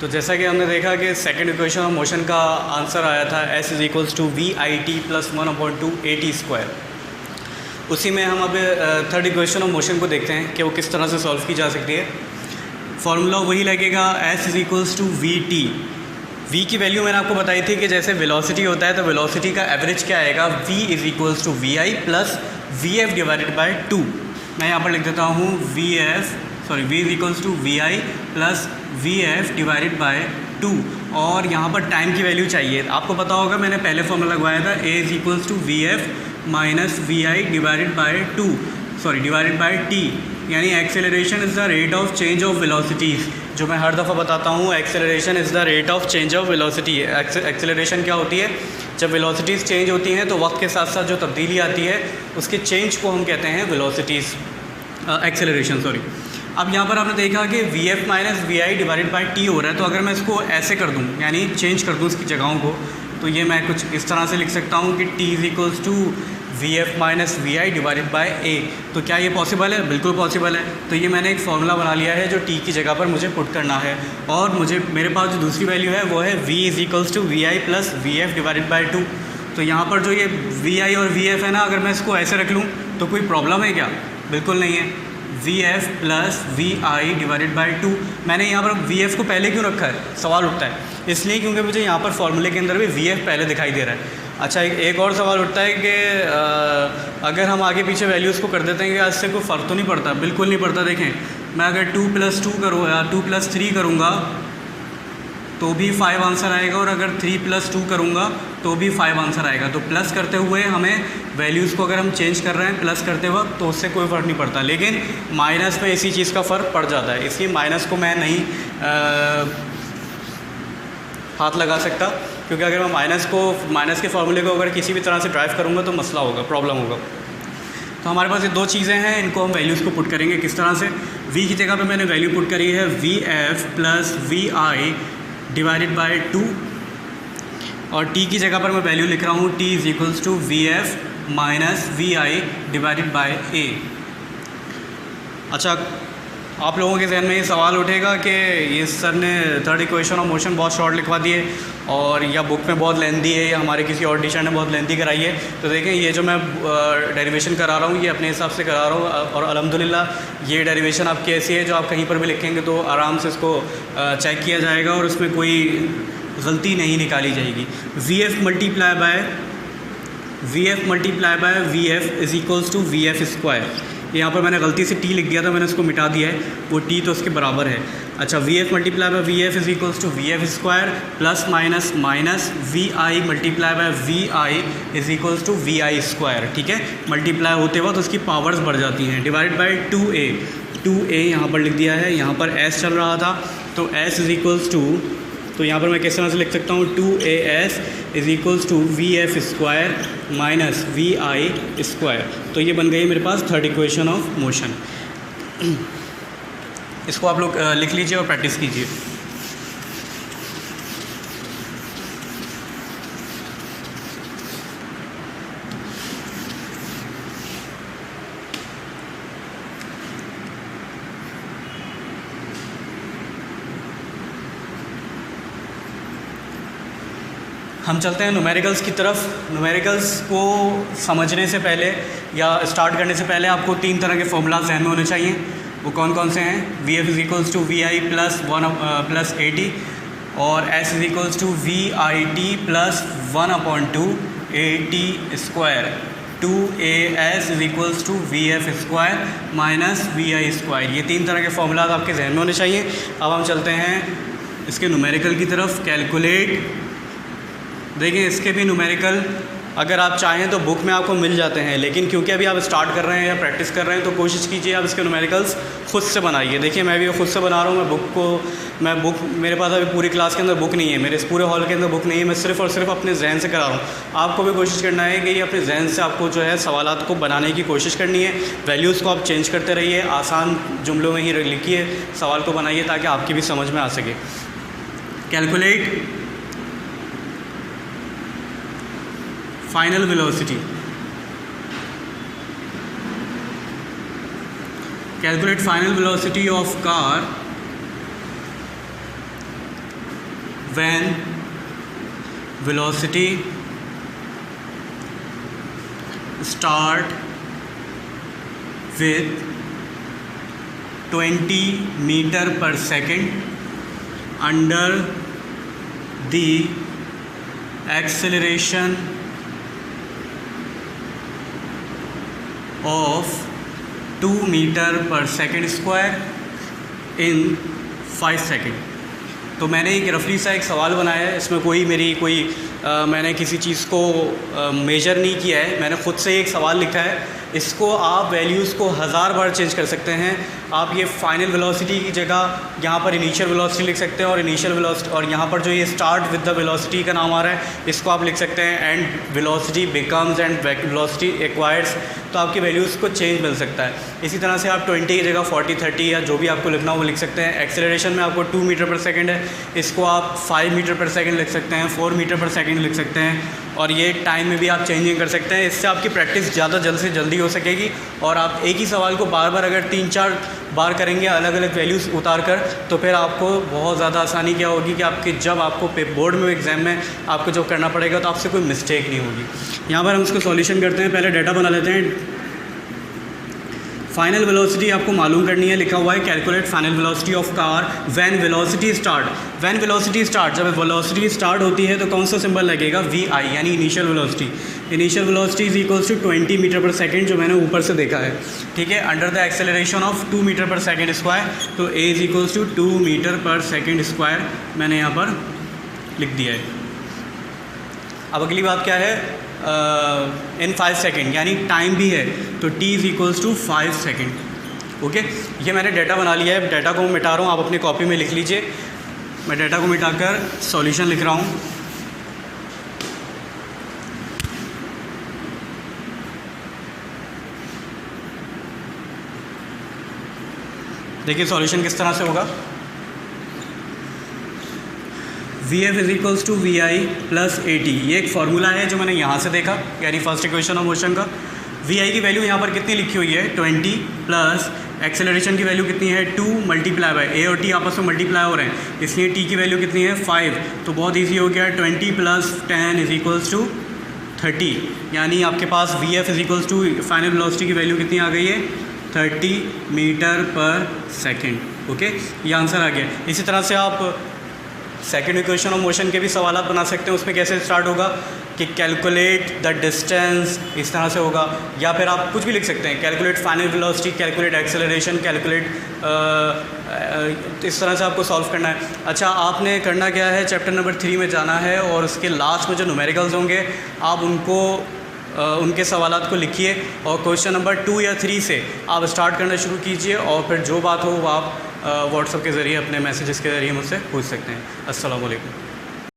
तो जैसा कि हमने देखा कि सेकंड इक्वेशन ऑफ मोशन का आंसर आया था s is equals to V I T plus 1/2 A T square. उसी में हम अब थर्ड इक्वेशन ऑफ मोशन को देखते हैं कि वो किस तरह से सॉल्व की जा सकती है। फार्मूला वही लगेगा s is equals to V T. v की वैल्यू मैंने आपको बताई थी कि जैसे वेलोसिटी होता है तो वेलोसिटी का एवरेज क्या आएगा, v is equals to V I plus V F divided by 2। मैं यहाँ पर लिख देता हूँ v is equals to V I plus V F divided by 2। और यहाँ पर टाइम की वैल्यू चाहिए। आपको पता होगा मैंने पहले फॉर्मूला लगवाया था a is equals to V F minus V I divided by T, यानी acceleration is the rate of change of velocities. जो मैं हर दफ़ा बताता हूँ, acceleration is the rate of change of velocity. Acceleration क्या होती है? जब वेलोसिटीज़ चेंज होती हैं तो वक्त के साथ साथ जो तब्दीली आती है उसके चेंज को हम कहते हैं वेलोसिटीज़, एक्सेलरेशन सॉरी। अब यहाँ पर आपने देखा कि V F minus V I divided by T हो रहा है, तो अगर मैं इसको ऐसे कर दूँ, यानी चेंज कर दूँ इसकी जगहों को, तो ये मैं कुछ इस तरह से लिख सकता हूँ कि T is equals to V F minus V I divided by A. तो क्या ये पॉसिबल है? बिल्कुल पॉसिबल है। तो ये मैंने एक फार्मूला बना लिया है जो टी की जगह पर मुझे पुट करना है, और मेरे पास जो दूसरी वैल्यू है वो है V is equals to V I plus V F divided by 2। तो यहाँ पर जो ये वी आई और वी एफ है ना, अगर मैं इसको ऐसे रख लूँ तो कोई प्रॉब्लम है क्या? बिल्कुल नहीं है। V F plus V I divided by 2। मैंने यहाँ पर वी एफ को पहले क्यों रखा है, सवाल उठता है, इसलिए क्योंकि मुझे यहाँ पर फॉर्मूले के अंदर भी वी एफ पहले दिखाई दे रहा है। अच्छा, एक और सवाल उठता है कि अगर हम आगे पीछे वैल्यूज़ को कर देते हैं कि आज से कोई फ़र्क तो नहीं पड़ता? बिल्कुल नहीं पड़ता। देखें, मैं अगर 2 + 2 करूँ या 2 + 3 करूँगा तो भी 5 आंसर आएगा, और अगर 3 + 2 करूँगा तो भी 5 आंसर आएगा। तो प्लस करते हुए हमें वैल्यूज़ को अगर हम चेंज कर रहे हैं प्लस करते वक्त, तो उससे कोई फ़र्क नहीं पड़ता, लेकिन माइनस में इसी चीज़ का फ़र्क पड़ जाता है। इसलिए माइनस को मैं नहीं हाथ लगा सकता, क्योंकि अगर मैं माइनस के फार्मूले को अगर किसी भी तरह से ड्राइव करूँगा तो मसला होगा, प्रॉब्लम होगा। तो हमारे पास ये दो चीज़ें हैं, इनको हम वैल्यूज़ को पुट करेंगे किस तरह से। v की जगह पे मैंने वैल्यू पुट करी है V F plus V I divided by 2, और t की जगह पर मैं वैल्यू लिख रहा हूँ t is equals to V F minus V I divided by A. अच्छा, आप लोगों के जहन में ये सवाल उठेगा कि ये सर ने थर्ड इक्वेशन ऑफ मोशन बहुत शॉर्ट लिखवा दिए, और या बुक में बहुत लेंदी है, या हमारे किसी और टीचर ने बहुत लेंदी कराई है। तो देखें, ये जो मैं डेरिवेशन करा रहा हूँ ये अपने हिसाब से करा रहा हूँ, और अल्हम्दुलिल्लाह ये डेरिवेशन आपकी ऐसी है जो आप कहीं पर भी लिखेंगे तो आराम से इसको चेक किया जाएगा और उसमें कोई गलती नहीं निकाली जाएगी। V F multiply by V F is equals to V F square. यहाँ पर मैंने गलती से टी लिख दिया था, मैंने उसको मिटा दिया है, वो टी तो उसके बराबर है। अच्छा, V F multiply by V F is equals to V F square plus minus minus V I multiply by V I is equals to V I square. ठीक है, मल्टीप्लाई होते वक्त उसकी पावर्स बढ़ जाती हैं। डिवाइड बाई 2a यहाँ पर लिख दिया है, यहाँ पर s चल रहा था तो s इज़ इक्वल्स टू, तो यहाँ पर मैं किस तरह से लिख सकता हूँ, 2as is equals to V F square minus V I square. तो ये बन गई मेरे पास थर्ड इक्वेशन ऑफ मोशन। इसको आप लोग लिख लीजिए और प्रैक्टिस कीजिए। हम चलते हैं न्यूमेरिकल्स की तरफ। न्यूमेरिकल्स को समझने से पहले या स्टार्ट करने से पहले आपको 3 तरह के फॉर्मूलाज ज़हन में होने चाहिए। वो कौन कौन से हैं? V F is equals to V I plus A T, और S is equals to V I T plus 1/2 A T square. 2as is equals to V F square minus V I square. ये 3 तरह के formulas आपके जहन में होने चाहिए। अब हम चलते हैं इसके न्यूमेरिकल की तरफ। कैलकुलेट, देखिए इसके भी न्यूमेरिकल अगर आप चाहें तो बुक में आपको मिल जाते हैं, लेकिन क्योंकि अभी आप स्टार्ट कर रहे हैं या प्रैक्टिस कर रहे हैं तो कोशिश कीजिए आप इसके न्यूमेरिकल्स खुद से बनाइए। देखिए मैं भी खुद से बना रहा हूँ। मेरे पास अभी पूरी क्लास के अंदर बुक नहीं है, मेरे इस पूरे हॉल के अंदर बुक नहीं है, मैं सिर्फ और सिर्फ अपने जहन से करा रहा हूँ। आपको भी कोशिश करना है कि ये अपने जहन से आपको जो है सवालात को बनाने की कोशिश करनी है। वैल्यूज़ को आप चेंज करते रहिए, आसान जुमलों में ही लिखिए, सवाल को बनाइए ताकि आपकी भी समझ में आ सके। Calculate final velocity. Calculate final velocity of car when velocity start with 20 metre per second under the acceleration of 2 metre per second square in 5 second. तो मैंने एक रफली सा एक सवाल बनाया है, इसमें मैंने किसी चीज़ को मेजर नहीं किया है, मैंने ख़ुद से एक सवाल लिखा है। इसको आप वैल्यूज़ को 1000 बार चेंज कर सकते हैं। आप ये फाइनल वेलोसिटी की जगह यहाँ पर इनिशियल वेलोसिटी लिख सकते हैं, और इनिशियल वेलोसिटी, और यहाँ पर जो ये स्टार्ट विद द वेलोसिटी का नाम आ रहा है इसको आप लिख सकते हैं and velocity becomes and velocity acquires. तो आपकी वैल्यूज़ को चेंज मिल सकता है। इसी तरह से आप 20 की जगह 40, 30 या जो भी आपको लिखना हो वो लिख सकते हैं। एक्सेलरेशन में आपको 2 मीटर पर सेकेंड है, इसको आप 5 मीटर पर सेकेंड लिख सकते हैं, 4 मीटर पर सेकेंड लिख सकते हैं, और ये टाइम में भी आप चेंजिंग कर सकते हैं। इससे आपकी प्रैक्टिस ज़्यादा जल्द से जल्दी हो सकेगी, और आप एक ही सवाल को बार बार अगर 3-4 बार करेंगे अलग अलग वैल्यूज़ उतार कर, तो फिर आपको बहुत ज़्यादा आसानी क्या होगी कि आपके जब आपको बोर्ड में एग्ज़ाम में आपको जो करना पड़ेगा तो आपसे कोई मिस्टेक नहीं होगी। यहाँ पर हम उसको सॉल्यूशन करते हैं। पहले डाटा बना लेते हैं। फाइनल वेलोसिटी आपको मालूम करनी है, लिखा हुआ है calculate final velocity of car when velocity start. When velocity start, जब वेलोसिटी स्टार्ट होती है तो कौन सा सिंबल लगेगा? वी आई, यानी initial velocity. Initial velocity is equals to 20 metre per second, जो मैंने ऊपर से देखा है, ठीक है, under the acceleration of 2 metre per second square. तो A is equals to 2 metre per second square मैंने यहाँ पर लिख दिया है। अब अगली बात क्या है? इन 5 सेकेंड, यानी टाइम भी है, तो t is equals to 5 second. Okay, ये मैंने डाटा बना लिया है। डाटा को मैं मिटा रहा हूँ, आप अपनी कॉपी में लिख लीजिए। मैं डाटा को मिटाकर सॉल्यूशन लिख रहा हूँ। देखिए सॉल्यूशन किस तरह से होगा। V F is equals to V I plus A T, ये एक फार्मूला है जो मैंने यहाँ से देखा, यानी फर्स्ट इक्वेशन ऑफ मोशन का। वी आई की वैल्यू यहाँ पर कितनी लिखी हुई है? 20, प्लस एक्सेलरेशन की वैल्यू कितनी है? 2 मल्टीप्लाई बाय ए और टी आपस में मल्टीप्लाई हो रहे हैं, इसलिए टी की वैल्यू कितनी है? 5। तो बहुत ईजी हो गया। 20 प्लस 10 इज इक्वल्स टू 30, यानी आपके पास V F is equals to final velocity की वैल्यू कितनी आ गई है? 30 मीटर पर सेकेंड। ओके, ये आंसर आ गया। इसी तरह से आप सेकेंड इक्वेशन ऑफ मोशन के भी सवाल बना सकते हैं। उसमें कैसे स्टार्ट होगा कि कैलकुलेट द डिस्टेंस, इस तरह से होगा, या फिर आप कुछ भी लिख सकते हैं, calculate final velocity, calculate acceleration, calculate, इस तरह से आपको सॉल्व करना है। अच्छा, आपने करना क्या है, चैप्टर नंबर 3 में जाना है और उसके लास्ट में जो न्यूमेरिकल्स होंगे आप उनको उनके सवालात को लिखिए, और क्वेश्चन नंबर 2 या 3 से आप स्टार्ट करना शुरू कीजिए, और फिर जो बात हो वो आप व्हाट्सएप के ज़रिए, अपने मैसेजेस के ज़रिए मुझसे पूछ सकते हैं। अस्सलाम वालेकुम।